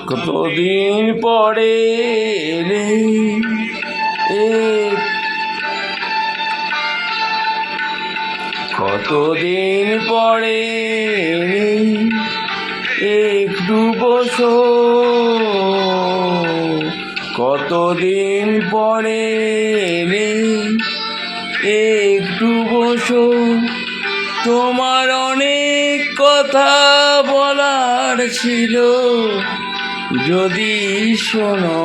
কতদিন পরে এলে, কতদিন পরে এলে, একটু বসো। কতদিন পরে এলে, একটু বসো। তোমার অনেক কথা বলার ছিল, যদি শোনো।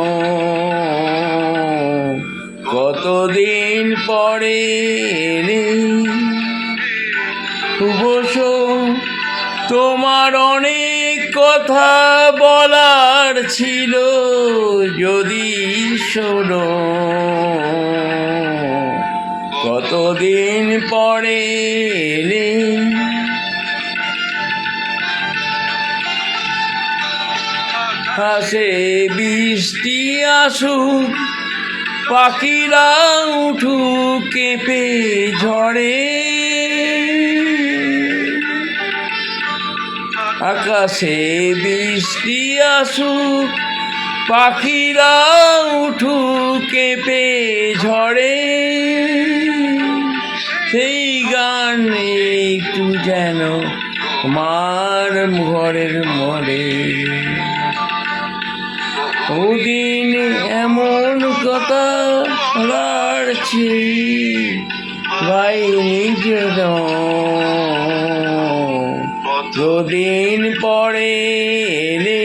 কতদিন পরে এলে, বসো। তোমার অনেক কথা বলার ছিল, যদি শোনো। কতদিন পরে এলে, আকাশে বৃষ্টি আসুক, পাখিরা উঠুক কেঁপে ঝড়ে। আকাশে বৃষ্টি আসুক, পাখিরা উঠুক কেঁপে ঝড়ে। সেই গান একটু যেন আমার ঘরের মরে। ওদিন এমন কথা বলারছি, বাইনি যেন। কতদিন পরে এলে,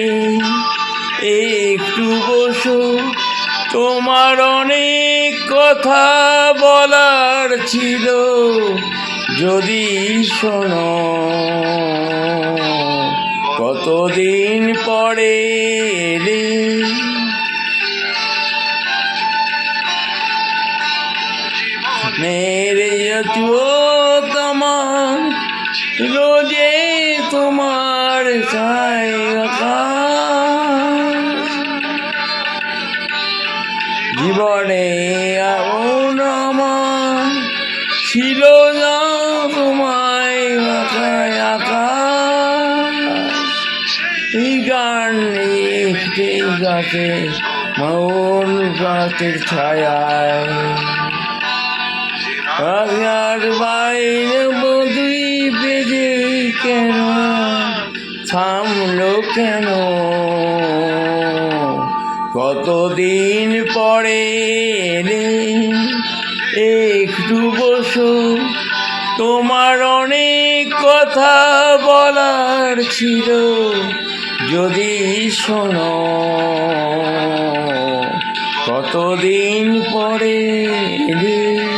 একটু বসো। তোমার অনেক কথা বলার ছিল, যদি শোনো। কতদিন পরে এলে, মেরে তোমার রোজে তোমার ছায়া। জীবনে এমন আমার ছিল না, তোমায় আঁকায় আকাশ। এই গান লিখতে গাছে মৌন গাছের ছায়ায়। আর বাইরে বধুই বেজে কেন থামলো কেন? কতদিন পরে এলে, একটু বসো। তোমার অনেক কথা বলার ছিল, যদি শোনো। কতদিন পরে এলে।